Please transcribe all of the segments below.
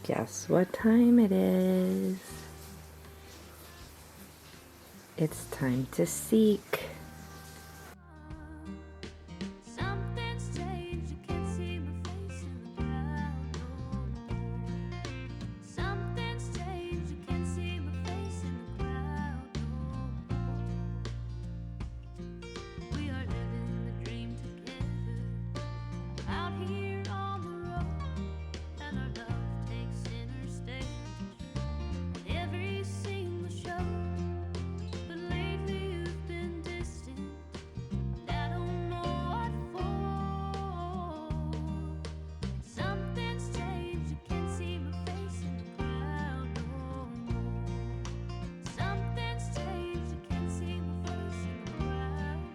Guess what time it is? It's time to seek. Something's changed, you can't see my face in the crowd no more. Something's changed, you can't see my face in the crowd no more. We are living the dream together, out here on the road, and our love takes center stage in every single show. But lately you've been distant, I don't know what for. Something's changed, you can't see my face in the crowd no more. Something's changed, you can't see my face in the crowd no more.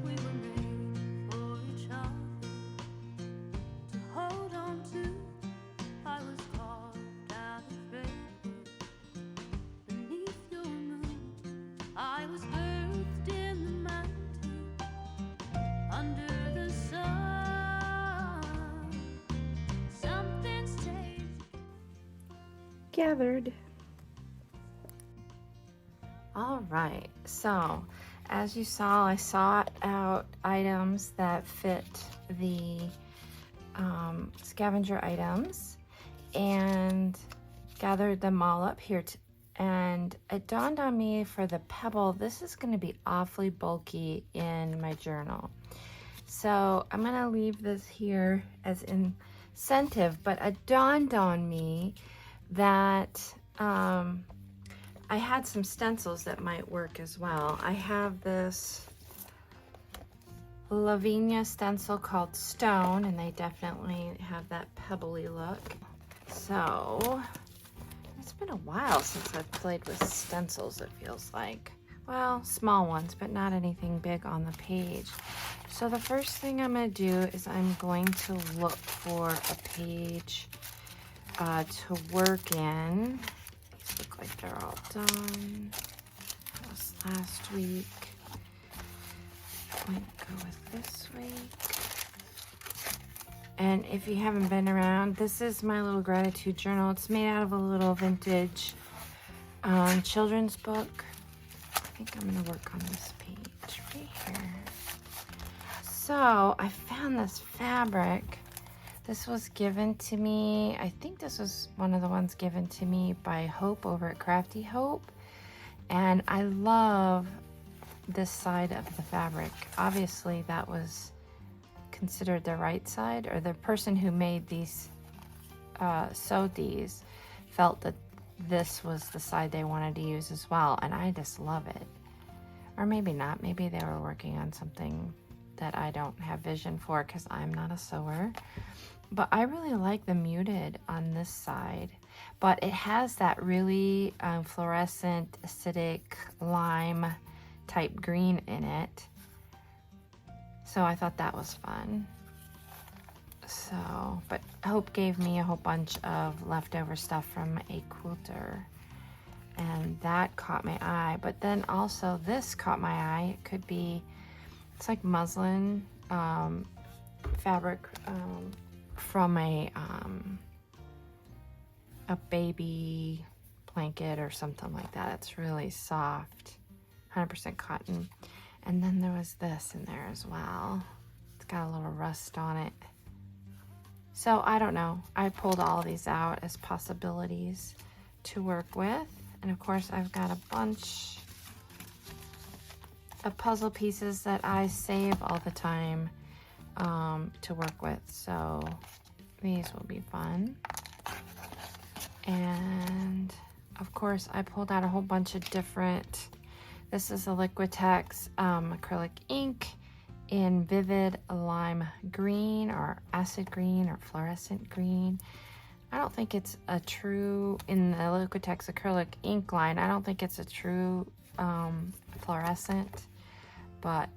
We were made for each other to hold on to. I was carved out of redwood beneath your moon. I was birthed in the mountain under the sun. Something's changed. Gathered. All right, so as you saw, I sought out items that fit the scavenger items and gathered them all up here. And it dawned on me for the pebble, this is going to be awfully bulky in my journal. So I'm going to leave this here as incentive, but it dawned on me that I had some stencils that might work as well. I have this Lavinia stencil called Stone, and they definitely have that pebbly look. So it's been a while since I've played with stencils, it feels like. Well, small ones, but not anything big on the page. So the first thing I'm going to do is I'm going to look for a page to work in. These look like they're all done. That was last week. Might go with this week. And if you haven't been around, this is my little gratitude journal. It's made out of a little vintage children's book. I think I'm going to work on this page right here. So I found this fabric. This was given to me, I think this was one of the ones given to me by Hope over at Crafty Hope. And I love this side of the fabric. Obviously that was considered the right side, or the person who made these, sewed these, felt that this was the side they wanted to use as well. And I just love it. Or maybe not, maybe they were working on something that I don't have vision for because I'm not a sewer. But I really like the muted on this side. But it has that really fluorescent, acidic, lime type green in it. So I thought that was fun. So, but Hope gave me a whole bunch of leftover stuff from a quilter. And that caught my eye. But then also this caught my eye. It could be, it's like muslin fabric from a baby blanket or something like that. It's really soft, 100% cotton. And then there was this in there as well. It's got a little rust on it. So I don't know. I pulled all of these out as possibilities to work with. And of course I've got a bunch of puzzle pieces that I save all the time to work with. So these will be fun. And of course I pulled out a whole bunch of different, this is a Liquitex acrylic ink in vivid lime green or acid green or fluorescent green. I don't think it's a true, in the Liquitex acrylic ink line, I don't think it's a true fluorescent, but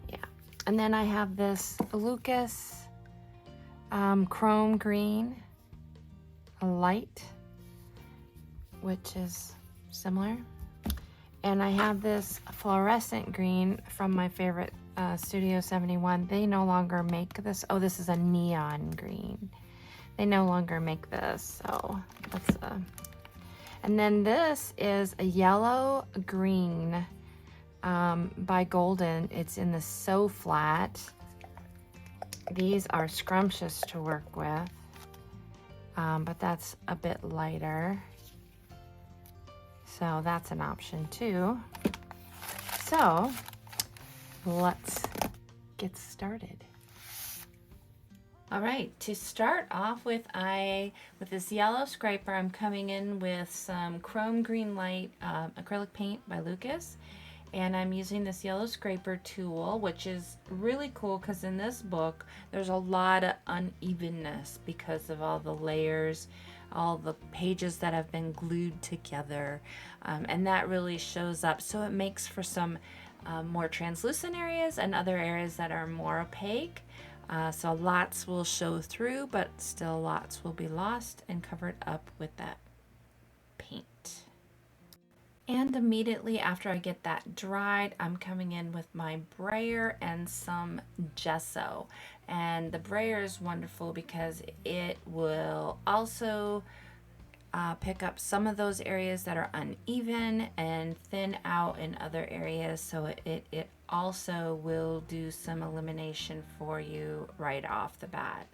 yeah. And then I have this Lukas chrome green, a light, which is similar. And I have this fluorescent green from my favorite Studio 71. They no longer make this. Oh, this is a neon green. They no longer make this, so that's and then this is a yellow green by Golden. It's in the So Flat. These are scrumptious to work with, but that's a bit lighter. So that's an option too. So let's get started. All right, to start off with, with this yellow scraper, I'm coming in with some chrome green light acrylic paint by Lukas. And I'm using this yellow scraper tool, which is really cool because in this book, there's a lot of unevenness because of all the layers, all the pages that have been glued together. And that really shows up. So it makes for some more translucent areas and other areas that are more opaque. So lots will show through, but still lots will be lost and covered up with that paint. And immediately after I get that dried, I'm coming in with my brayer and some gesso. And the brayer is wonderful because it will also pick up some of those areas that are uneven and thin out in other areas, so it also will do some elimination for you right off the bat.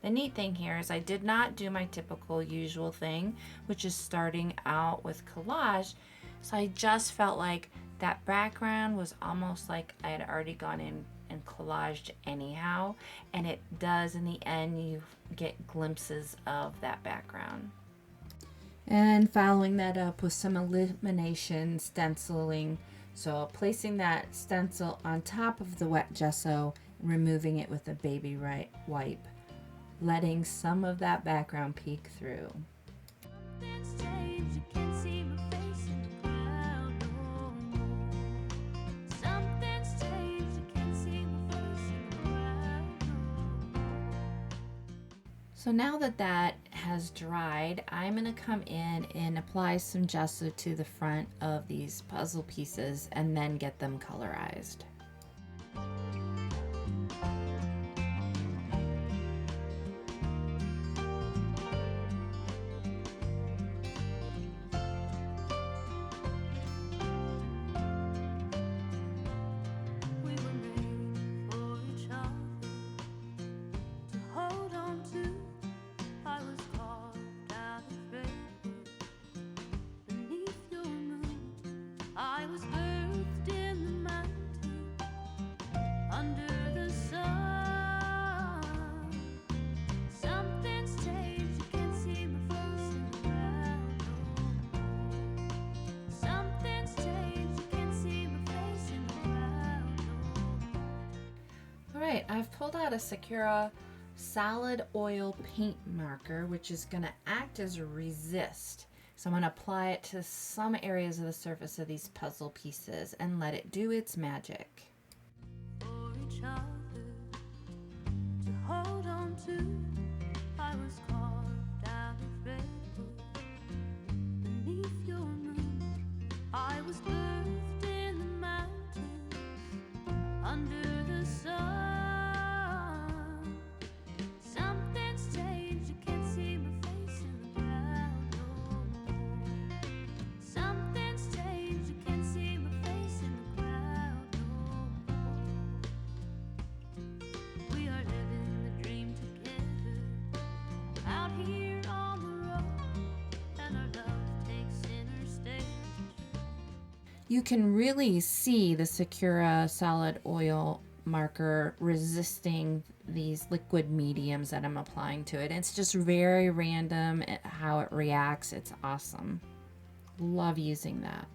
The neat thing here is I did not do my typical usual thing, which is starting out with collage, so I just felt like that background was almost like I had already gone in and collaged anyhow, and it does in the end, you get glimpses of that background. And following that up with some elimination stenciling. So placing that stencil on top of the wet gesso, removing it with a baby wipe, letting some of that background peek through. Something's changed, you can't see my face in the crowd no more. Something's changed, you can't see my face in the crowd no more. So now that that has dried, I'm going to come in and apply some gesso to the front of these puzzle pieces and then get them colorized. We were made for each other to hold on to. I was carved out of redwood beneath your moon. I was birthed in the mountain under the sun. Something's changed, you can't see my face in the crowd no more. Something's changed, you can't see my face in the crowd no more. All right, I've pulled out a Sakura solid oil paint marker, which is going to act as a resist. So I'm going to apply it to some areas of the surface of these puzzle pieces and let it do its magic. For each other to hold on to. I was carved out of redwood beneath your moon. I was birthed in the mountains under the sun. Something's changed, you can't see my face in the crowd no more. Something's changed, you can't see my face in the crowd no more. We are living the dream together out here on the road, and our love takes center stage. You can really see the Sakura solid oil marker resisting these liquid mediums that I'm applying to it. It's just very random how it reacts. It's awesome. Love using that.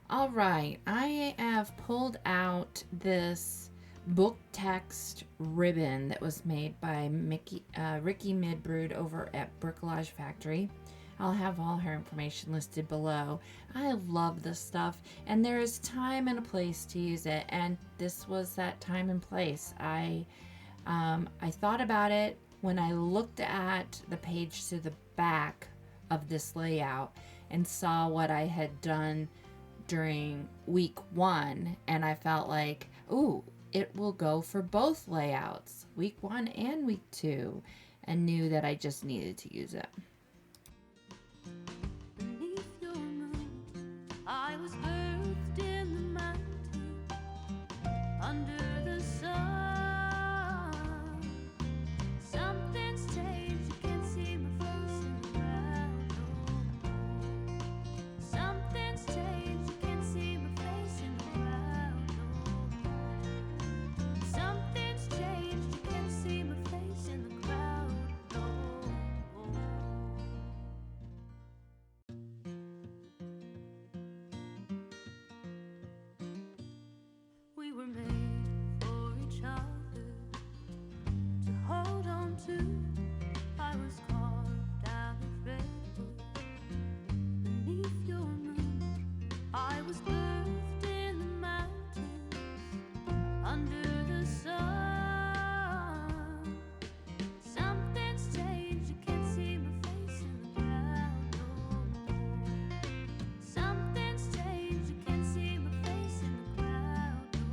All right, I have pulled out this book text ribbon that was made by Ricky Midbrood over at Bricolage Factory. I'll have all her information listed below. I love this stuff, and there is time and a place to use it, and this was that time and place. I thought about it when I looked at the page to the back of this layout and saw what I had done during week 1, and I felt like, ooh, it will go for both layouts, week 1 and week 2, and knew that I just needed to use it. Beneath your moon, I was birthed in the mountain, under the sun. Something's changed, you can't see my face in the crowd no more. Something's changed, you can't see my face in the crowd no more. Something's changed, you can't see my face in the crowd no more. We were made for each other to hold on to. I was carved out of redwood beneath your moon. I was birthed in the mountains under the sun. Something's changed, you can't see my face in the crowd no more. Something's changed, you can't see my face in the crowd no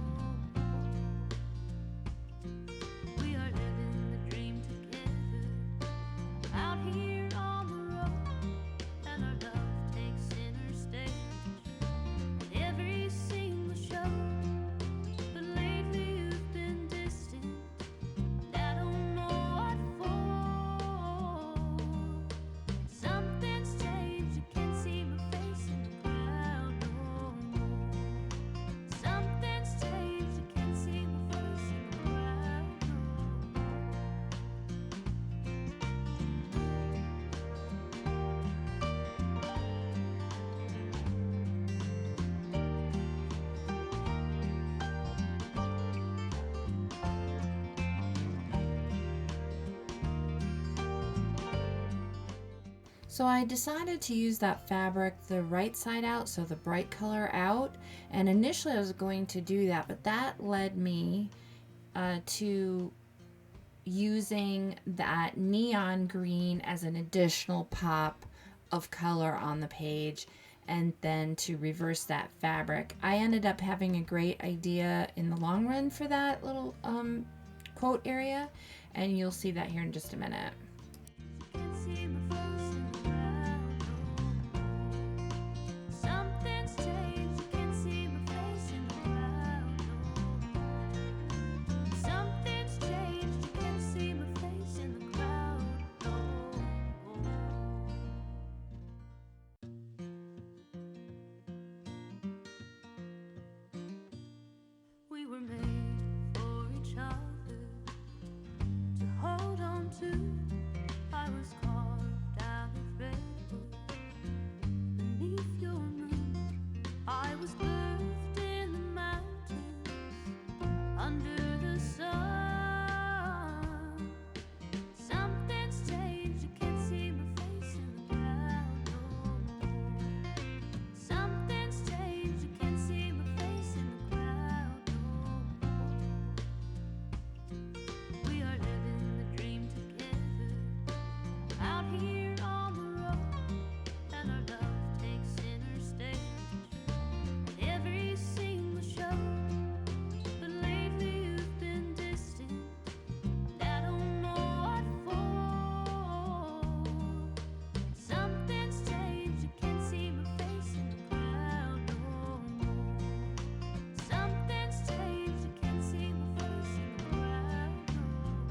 more. We are living the dream together out here on the road, and our love takes center stage at every single show. But lately you've been distant, and I don't know what for. Something's changed, you can't see my face in the crowd no more. Something's changed, you can't see my face in the crowd no more. So I decided to use that fabric the right side out, so the bright color out, and initially I was going to do that, but that led me to using that neon green as an additional pop of color on the page, and then to reverse that fabric. I ended up having a great idea in the long run for that little quote area, and you'll see that here in just a minute. Can't see my face in the crowd no more. Something's changed, you can't see my face in the crowd no more. Something's changed, you can't see my face in the crowd no more. We were made for each other to hold on to. I was carved out of redwood beneath your moon. I was birthed in the mountains under the sun. Something's changed, you can't see my face in the crowd no more. Something's changed, you can't see my face in the crowd no more. We are living the dream together out here on the road, and our love takes center stage at every single show. But lately you've been distant, and I don't know what for. Something's changed, you can't see my face in the crowd no more. Something's changed, you can't see my face in the crowd no more.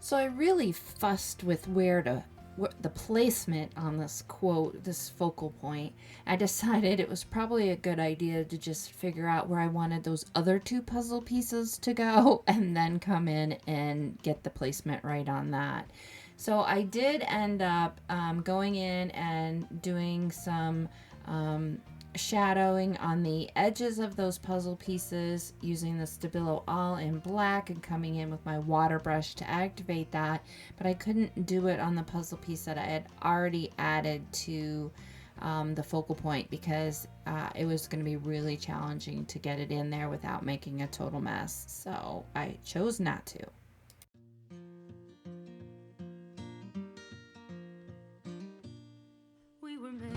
So I really fussed with where to the placement on this quote, this focal point, I decided it was probably a good idea to just figure out where I wanted those other two puzzle pieces to go and then come in and get the placement right on that. So I did end up going in and doing some shadowing on the edges of those puzzle pieces using the Stabilo all in black and coming in with my water brush to activate that, but I couldn't do it on the puzzle piece that I had already added to the focal point because it was going to be really challenging to get it in there without making a total mess, so I chose not to. We were made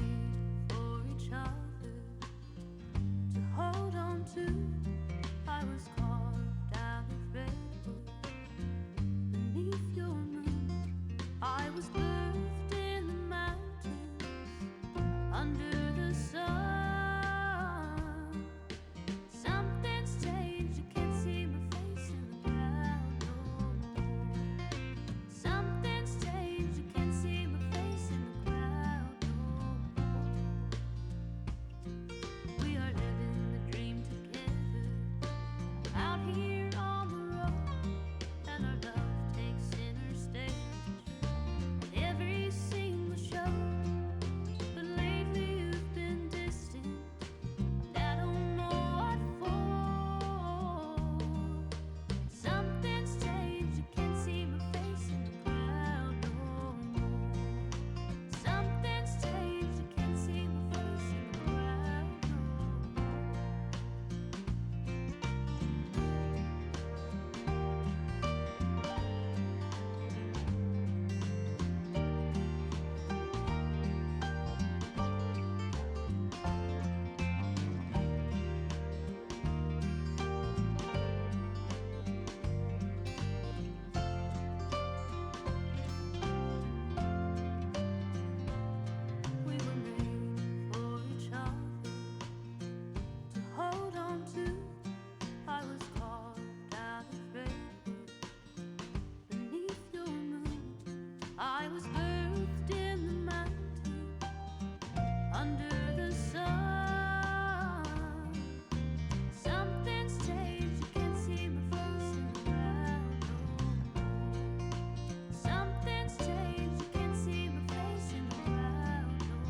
for each other to hold on to. I was carved out of redwood beneath your moon. I was birthed in the mountains under the sun. Something's changed, you can't see my face in the crowd no more. Something's changed, you can't see my face in the crowd no more. We are living the dream together out here on the road, and our love takes center stage in every single show. But lately you've been distant, and I don't know what for. Something's changed, you can't see my face in the crowd no more. Something's changed, you can't see my face in the crowd no more. We were made for each other to hold on to. I was carved out of redwood beneath your moon. I was birthed in the mountains under the sun. Something's changed, you can't see my face in the crowd no more. Something's changed, you can't see my face in the crowd no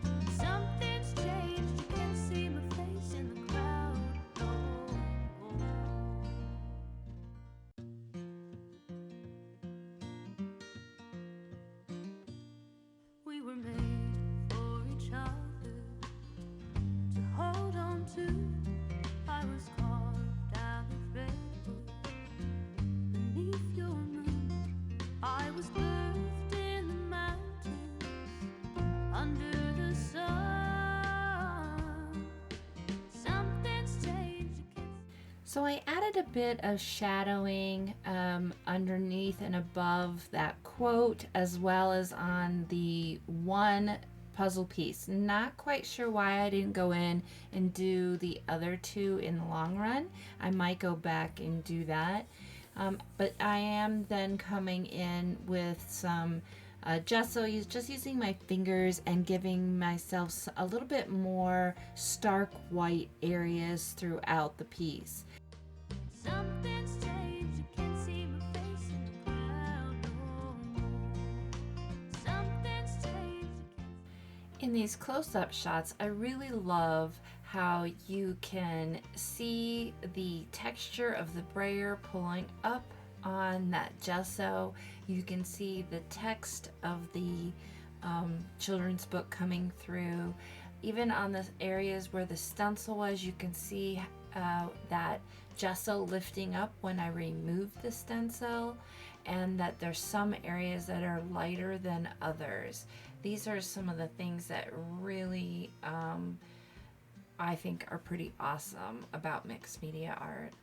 more. Something's changed, you can't see my face in the crowd no more. We were made for each other to hold on to. I was carved out of redwood beneath your moon. I was birthed in the mountains under the sun. Something's changed, you can't. So I added a bit of shadowing underneath and above that quote, as well as on the one puzzle piece. Not quite sure why I didn't go in and do the other two in the long run. I might go back and do that. But I am then coming in with some gesso, just using my fingers and giving myself a little bit more stark white areas throughout the piece. Something's changed, you can't see my face in the crowd no more. Something's changed, you can't. In these close-up shots, I really love how you can see the texture of the brayer pulling up on that gesso. You can see the text of the children's book coming through. Even on the areas where the stencil was, you can see that gesso lifting up when I remove the stencil, and that there's some areas that are lighter than others. These are some of the things that really I think are pretty awesome about mixed media art.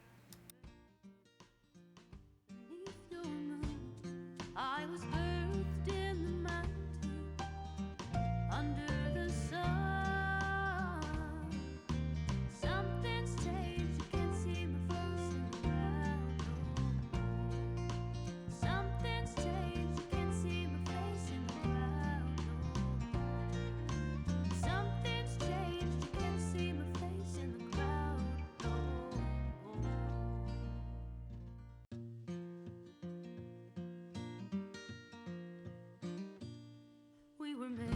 Beneath your moon, I was birthed in the mountains under the sun. Something's changed, you can't see my face in the crowd no more. Something's changed, you can't see were made.